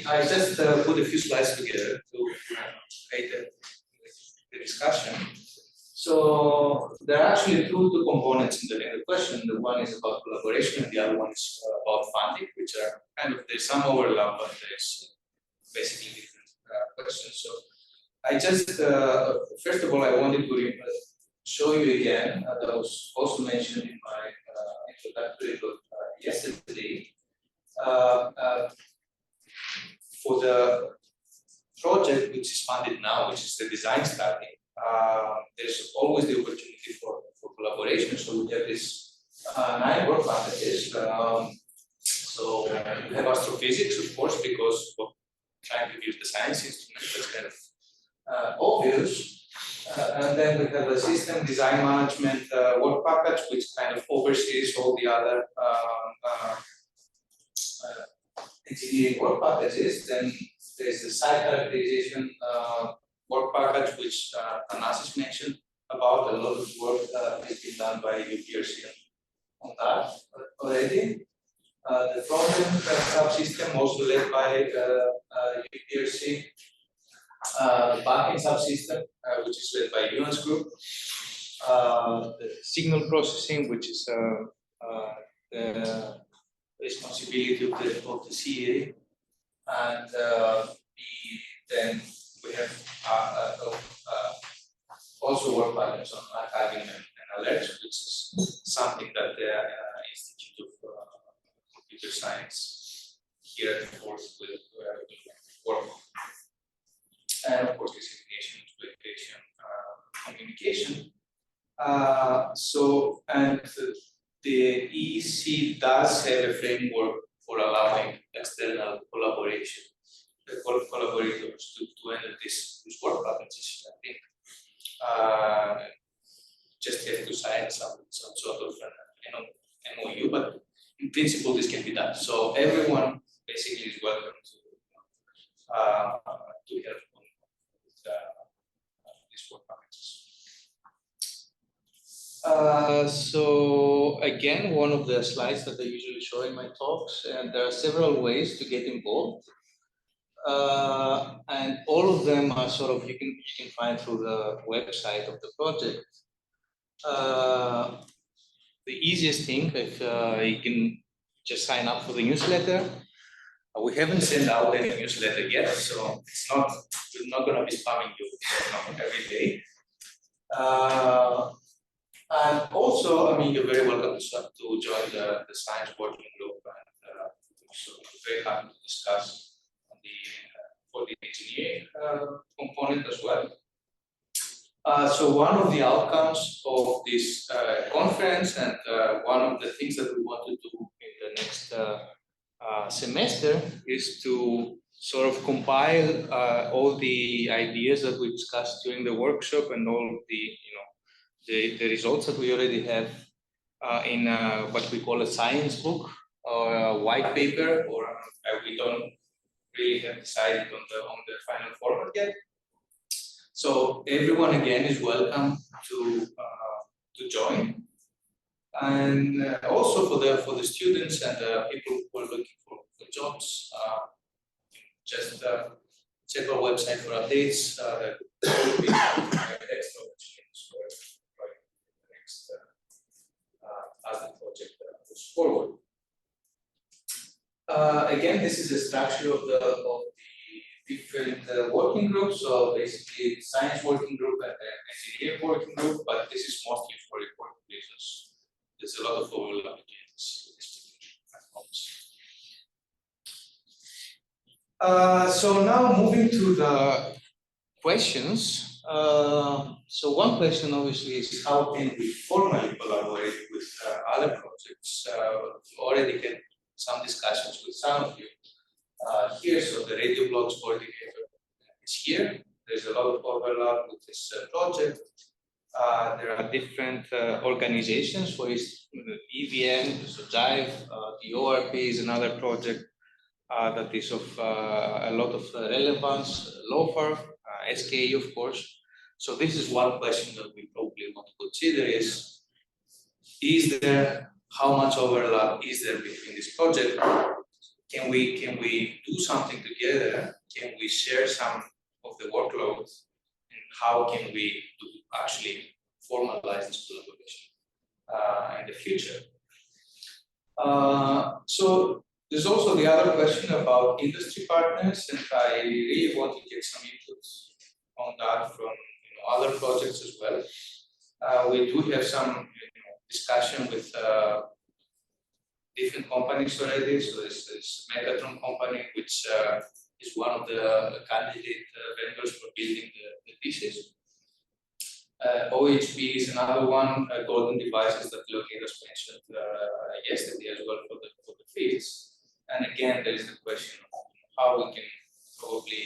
I just put a few slides together to create the discussion. So there are actually two components in the question. The one is about collaboration, and the other one is about funding, which are kind of, there's some overlap, but there's basically different questions. So I just, first of all, I wanted to show you again, that was also mentioned in my introductory talk yesterday. For the project which is funded now, which is the design study, there's always the opportunity for collaboration. So we have this 9 work packages. So we have astrophysics, of course, because we're trying to build the science instrument. That's kind of obvious. And then we have a system design management work package, which kind of oversees all the other engineering work packages. Then there's the site characterization work package, which Thanasis mentioned about. A lot of work has been done by UPRC on that already. The front-end subsystem also led by UPRC. The back-end subsystem, which is led by Ewan's group. The signal processing, which is the responsibility of the CA, and then we have also work patterns on archiving and alerts, which is something that the Institute of Computer Science here at Force will work on. And of course, dissemination, exploitation, communication. And the EC does have a framework for allowing external collaboration, collaborators to enter this work packages. I think just have to sign some sort of MOU, but in principle this can be done. So everyone basically is welcome to help with these work packages. So again, one of the slides that I usually show in my talks, and there are several ways to get involved. And all of them are sort of, you can find through the website of the project. The easiest thing, if you can just sign up for the newsletter. We haven't sent out any newsletter yet, so we're not going to be spamming you every day. And also, I mean, you're very welcome to join the science working group, and so we're very happy to discuss for the engineering component as well. So one of the outcomes of this conference, and one of the things that we want to do in the next semester, is to sort of compile all the ideas that we discussed during the workshop and all the results that we already have in what we call a science book or a white paper, or we don't really have decided on the final format yet. So everyone again is welcome to join, and also for the students and people who are looking for jobs, just check our website for updates. There will be extra opportunities for the next as the project moves forward. Again, this is the structure of the different working groups. So basically, science working group and engineering working group, but this is mostly for reporting reasons. There's a lot of overlap between these platforms. So now moving to the questions. So one question obviously is, how can we formally collaborate with other projects? Already had some discussions with some of you here. So the radio blogs coordinator is here. There's a lot of overlap with this project. There are different organizations for EVM, so Jive, the ORP is another project that is of a lot of relevance, LOFAR, SKE, of course. So this is one question that we probably want to consider is there, how much overlap is there between this project? can we do something together? Can we share some of the workload? And how can we actually formalize this collaboration in the future? So there's also the other question about industry partners, and I really want to get some input on that from other projects as well. We do have some discussion with different companies already. So there's this Megatron company, which is one of the candidate vendors for building the pieces. OHB is another one, Golden Devices that Leonidas mentioned yesterday as well for the fields. And again, there is the question of how we can probably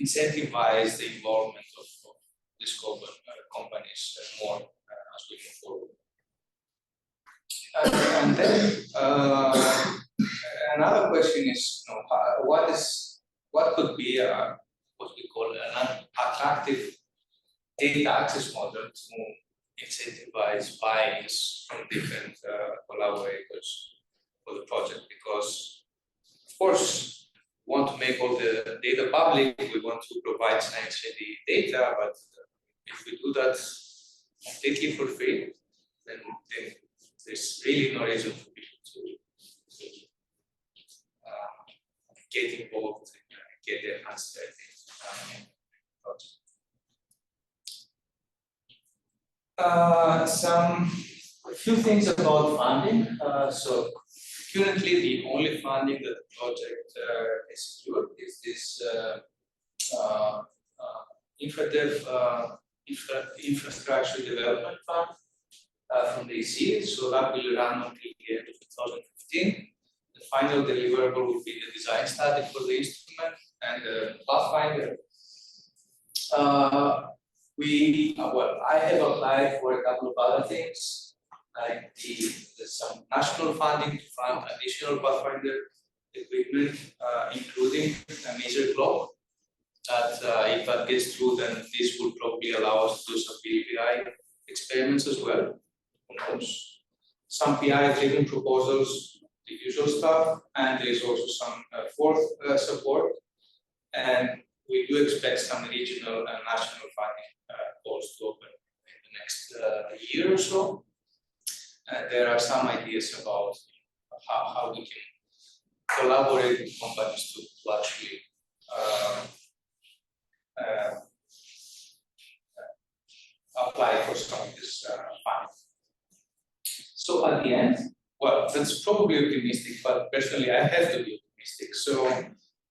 incentivize the involvement of these companies more as we move forward. And then another question is, what could be what we call an attractive data access model to incentivize buy-ins from different collaborators for the project? Because of course, we want to make all the data public, we want to provide science-ready data, but if we do that completely for free, then there's really no reason for people to get involved and get their hands dirty. A few things about funding. So currently, the only funding that the project has secured is this Infrastructure Development Fund from the EC. So that will run until the end of 2015. The final deliverable will be the design study for the instrument and the pathfinder. I have applied for a couple of other things, like there's some national funding to fund additional pathfinder equipment, including a major clock. That if that gets through, then this will probably allow us to do some PI experiments as well. Who knows? Some PI-driven proposals, the usual stuff, and there is also some fourth support. And we do expect some regional and national funding calls to open in the next year or so. There are some ideas about how we can collaborate with companies to actually apply for some of this funding. So at the end, well, that's probably optimistic, but personally I have to be optimistic. So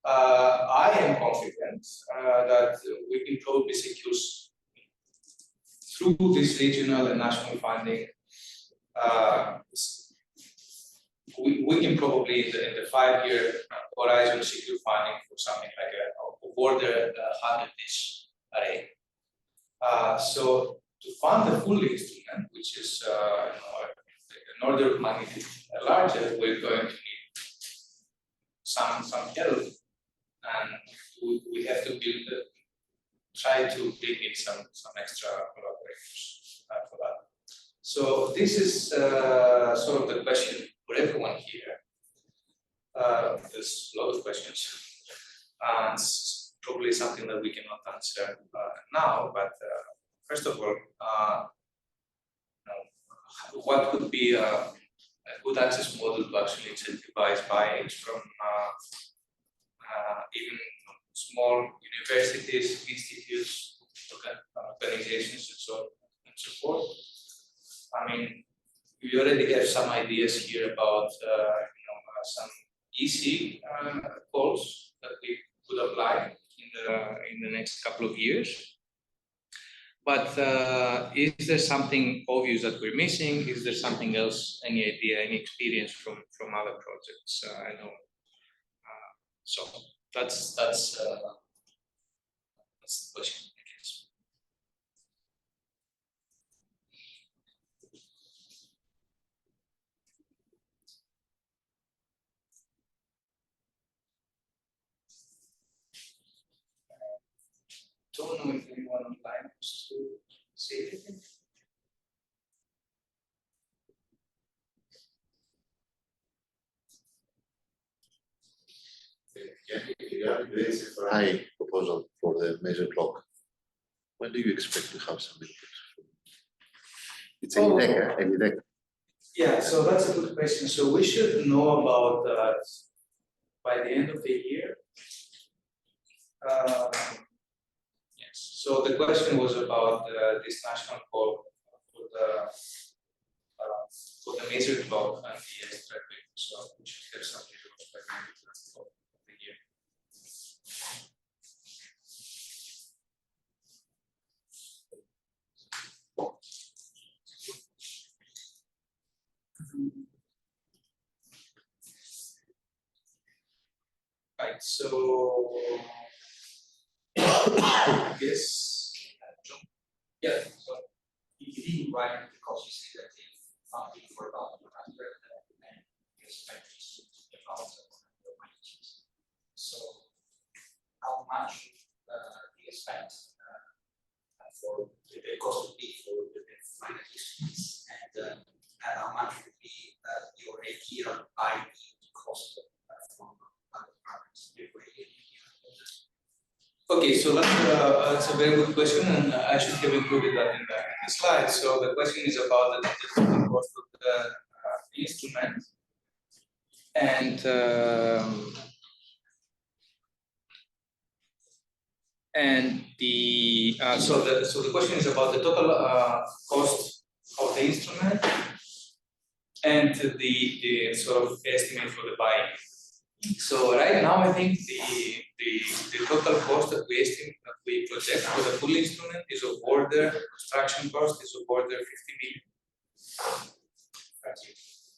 I am confident that we can probably secure through this regional and national funding. We can probably in the 5-year horizon secure funding for something like a border 100-dish array. So to fund the full instrument, which is an order of magnitude larger, we're going to need some help, and we have to try to bring in some extra collaborators for that. So this is sort of the question for everyone here. There's a lot of questions, and it's probably something that we cannot answer now. But first of all, what could be a good access model to actually incentivize buy-ins from even small universities, institutes, organizations, and so on and so forth? I mean, we already have some ideas here about some EC calls that we could apply in the next couple of years. But is there something obvious that we're missing? Is there something else? Any idea? Any experience from other projects? I know. So that's the question, I guess. Don't know if anyone online wants to say anything. high proposal for the major clock. When do you expect to have some inputs? It's any deck. Yeah, so that's a good question. So we should know about that by the end of the year. Yes. So the question was about this national call for the major clock and the extra quick. So we should have some results by the end of the year. Right, so I guess, yeah, so you didn't write because you see that the funding for about 100 and expect to about 100. So how much do you expect for the cost would be for the final instruments and how much would be your idea by the cost from other partners? okay, so that's a very good question, and I should have included that in the slide. So the question is about the total cost of the instrument, and the question is about the total cost of the instrument and the sort of estimate for the buy-in. So right now, I think the total cost that we estimate, that we project for the full instrument is of order, construction cost is of order 50 million.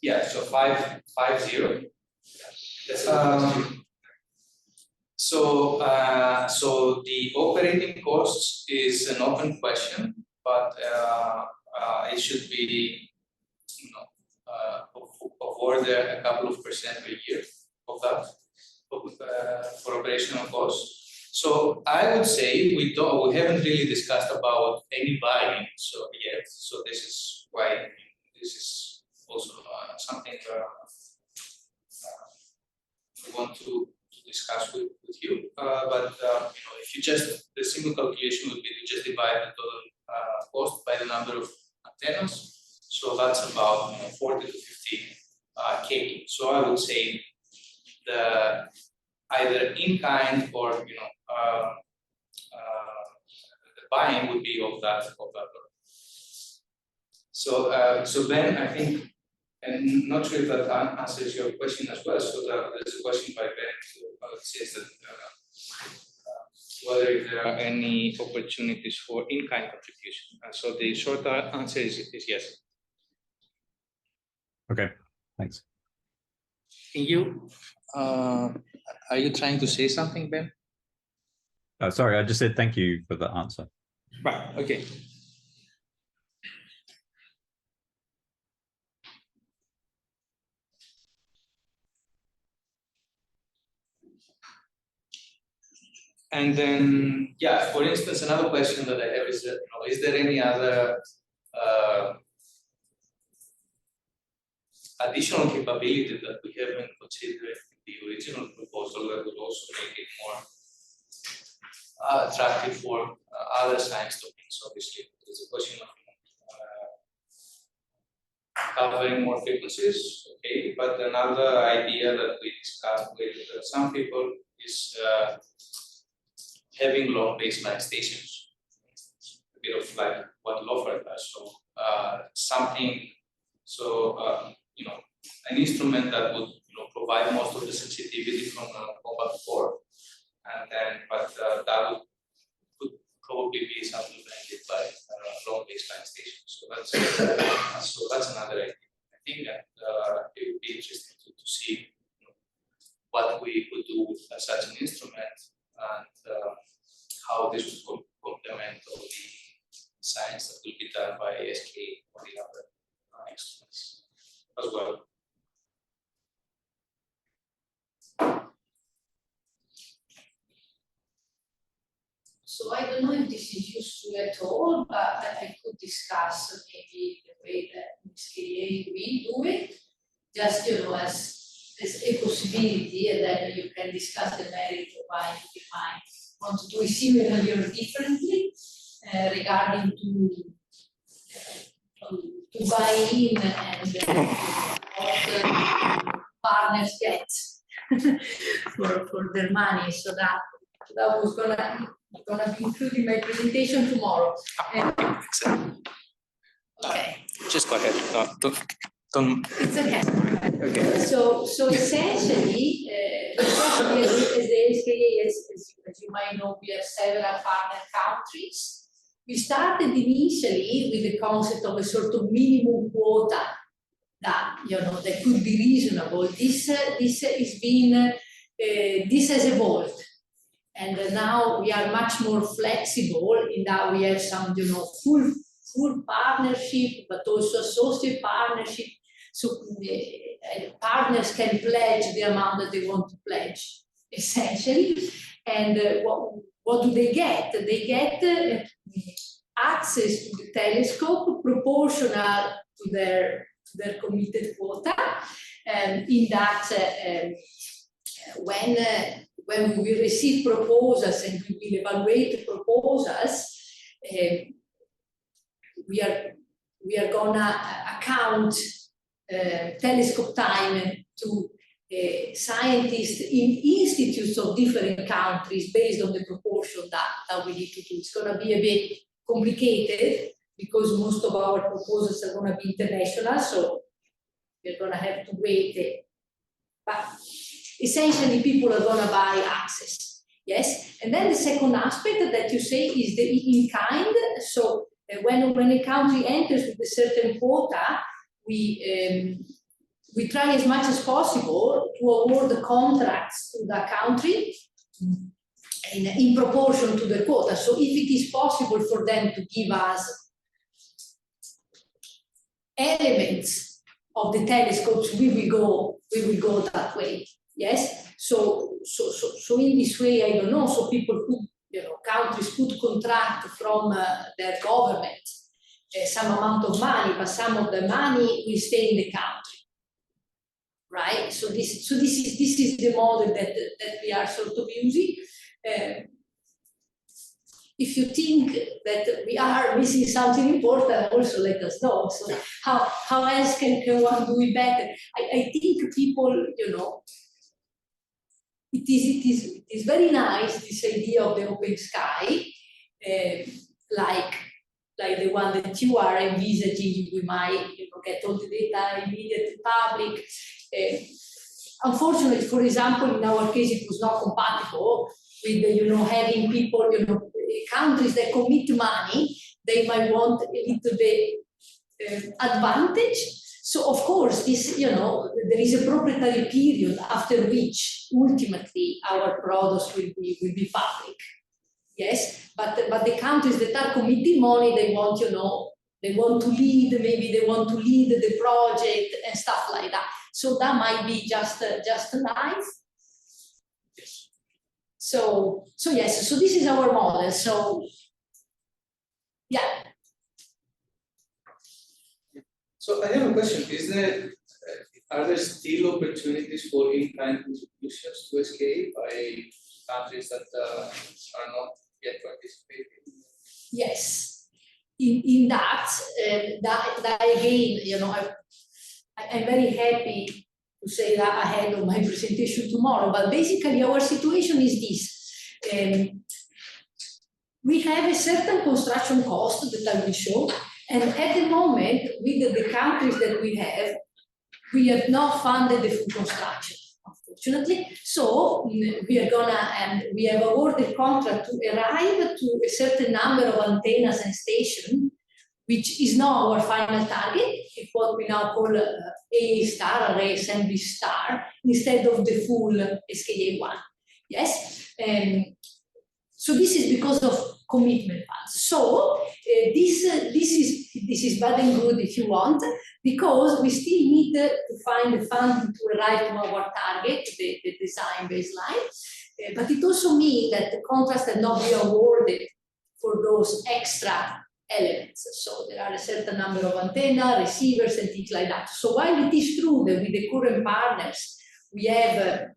Yeah, so 50. So the operating costs is an open question, but it should be, of order a couple of percent per year of that for operational costs. So I would say we haven't really discussed about any buy-in yet. So this is why this is also something we want to discuss with you. But if you just, the simple calculation would be to just divide the total cost by the number of antennas. So that's about 40 to 50 K. So I would say the either in kind or the buy-in would be of that. So Ben, I think, and not sure if that answers your question as well. So there's a question by Ben who says that whether if there are any opportunities for in-kind contribution. So the short answer is yes. Okay, thanks. Can you? Are you trying to say something, Ben? Sorry, I just said thank you for the answer. Right, okay. And then, yeah, for instance, another question that I have is that, is there any other additional capability that we haven't considered in the original proposal that would also make it more attractive for other science topics? Obviously, there's a question of covering more frequencies, okay, but another idea that we discussed with some people is having long baseline stations, a bit of like what Lofer does. So something, an instrument that would provide most of the sensitivity from combat 4, and then that could probably be supplemented by long baseline stations. So that's another idea. I think that it would be interesting to see what we could do with such an instrument and how this would complement all the science that will be done by SK or the other instruments as well. So I don't know if this is useful at all, but I could discuss maybe the way that in SKA we do it, just as a possibility, and then you can can discuss the merit of why we might want to do it similarly or differently regarding to buy in and what partners get for their money. So that was gonna be included in my presentation tomorrow. Okay. Just go ahead. No, don't. It's okay. Okay. So essentially, as the SKA, as you might know, we have several partner countries. We started initially with the concept of a sort of minimum quota that that could be reasonable. This has evolved, and now we are much more flexible in that we have some full partnership, but also associate partnership. So partners can pledge the amount that they want to pledge, essentially. And what do they get? They get access to the telescope proportional to their committed quota. And in that, when we will receive proposals and we will evaluate the proposals, we are gonna account telescope time to scientists in institutes of different countries based on the proportion that we need to do. It's gonna be a bit complicated because most of our proposals are gonna be international, so we're gonna have to wait. But essentially, people are gonna buy access, yes? And then the second aspect that you say is the in-kind. So when a country enters with a certain quota, we try as much as possible to award the contracts to the country in proportion to the quota. So if it is possible for them to give us elements of the telescopes, we will go that way. Yes. So in this way, I don't know. So people could, countries could contract from their government some amount of money, but some of the money will stay in the country, right? So this is the model that we are sort of using. If you think that we are missing something important, also let us know. So how else can one do it better? I think people, it is very nice, this idea of the open sky, like the one that you are envisaging. We might get all the data immediately public. Unfortunately, for example, in our case, it was not compatible with having people, countries that commit money. They might want a little bit advantage. So of course, this there is a proprietary period after which ultimately our products will be public. Yes, but the countries that are committing money, they want they want to lead. Maybe they want to lead the project and stuff like that. So that might be just life. So yes, so this is our model. So yeah. So I have a question. Are there still opportunities for in-kind contributions to SKA by countries that are not yet participating? Yes, in that again, I'm very happy to say that ahead of my presentation tomorrow. But basically, our situation is this: we have a certain construction cost that I will show, and at the moment, with the countries that we have not funded the full construction, unfortunately. So we are and we have awarded contract to arrive to a certain number of antennas and stations, which is not our final target. It's what we now call A star, array assembly star, instead of the full SKA1. Yes. So this is because of commitment funds. So this is bad and good if you want, because we still need to find the funding to arrive to our target, the design baseline. But it also means that the contracts have not been awarded for those extra elements. So there are a certain number of antenna, receivers, and things like that. So while it is true that with the current partners, we have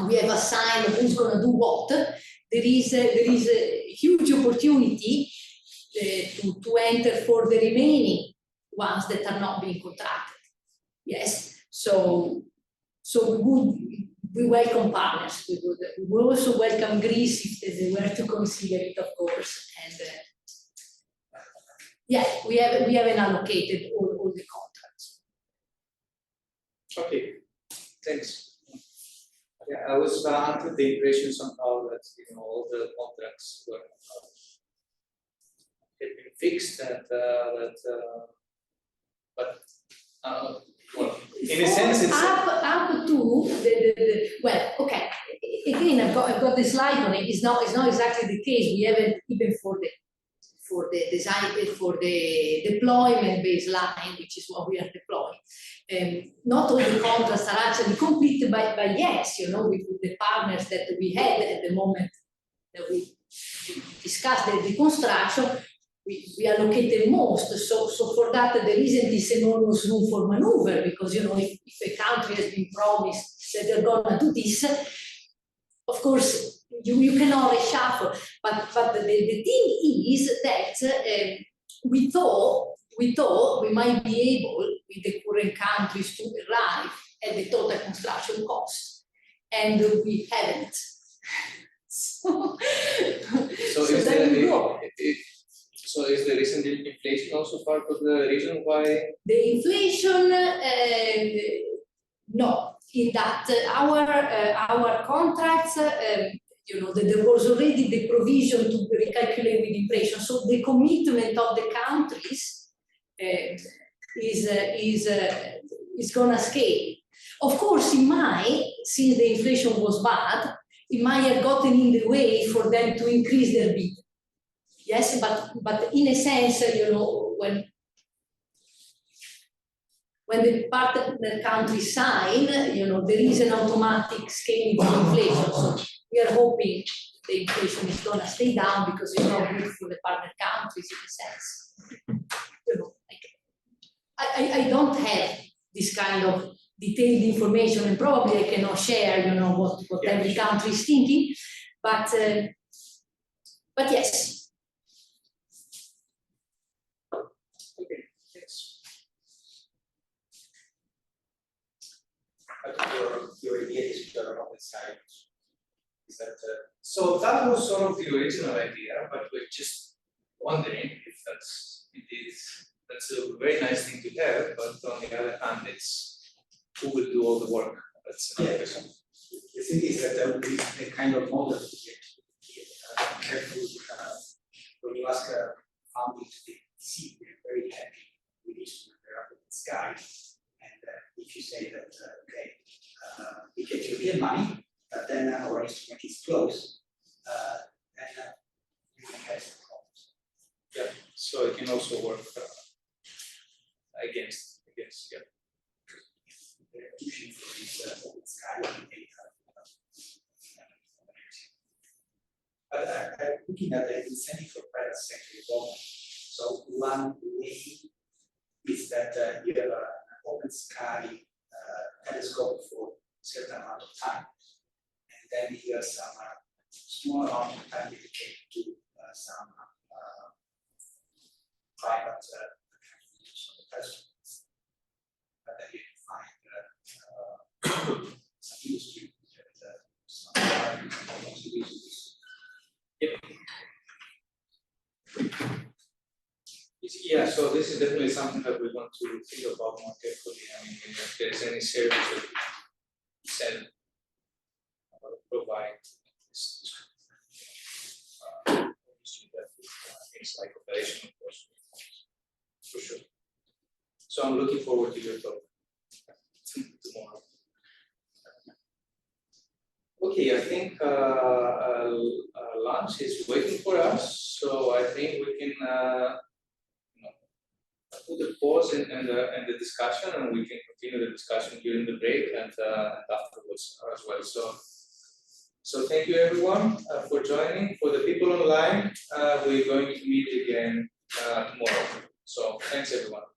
we have assigned who's going to do what, there is a huge opportunity to enter for the remaining ones that are not being contracted. Yes, so we welcome partners. We would also welcome Greece if they were to consider it, of course. And yeah, we haven't allocated all the contracts. Okay, thanks. Yeah, I was under the impression somehow that all the contracts were had been fixed and but well, in a sense it's up to the well, okay. Again, I've got the slide on it. It's not exactly the case. We haven't even for the design for the deployment baseline, which is what we are deploying. Not all the contracts are actually completed by yes, with the partners that we had at the moment that we discussed the construction. We allocated most, so for that there isn't this enormous room for maneuver, because if a country has been promised that they're gonna do this, of course you cannot reshuffle. But the thing is that we thought we might be able with the current countries to arrive at the total construction cost, and we haven't. So there you go. So is the recent inflation also part of the reason why? The inflation, no, in that our contracts, there was already the provision to recalculate with inflation. So the commitment of the countries is gonna scale. Of course, since the inflation was bad, it might have gotten in the way for them to increase their bid. Yes, but in a sense, when the partner countries sign, there is an automatic scaling of inflation. So we are hoping the inflation is going to stay down, because it's not good for the partner countries in a sense. I don't have this kind of detailed information, and probably I cannot share, what every country is thinking, but yes. Okay, thanks. Your idea is to on the side. Is that So that was sort of the original idea, but we're just wondering if that's a very nice thing to have, but on the other hand, it's who will do all the work. That's another question. the thing is that the kind of model careful when you ask a family to see, we're very happy with this sky, and if you say that okay, we get European money, but then our instrument is closed, then you can have some problems. Yeah, so it can also work against, yeah. They're pushing for this open sky data. But I'm looking at the incentive for private sector involvement. So one way is that you have an open sky telescope for a certain amount of time, and then you have some small amount of time dedicated to some private telescopes. But then you find some industry that some private utilities. Yep. Yeah, so this is definitely something that we want to think about more carefully. I mean, if there's any service that we sell or provide this things like operational costs, for sure. So I'm looking forward to your talk tomorrow. Okay, I think lunch is waiting for us, so I think we can put a pause in the discussion, and we can continue the discussion during the break and afterwards as well. So thank you everyone for joining. For the people online, we're going to meet again tomorrow. So thanks everyone.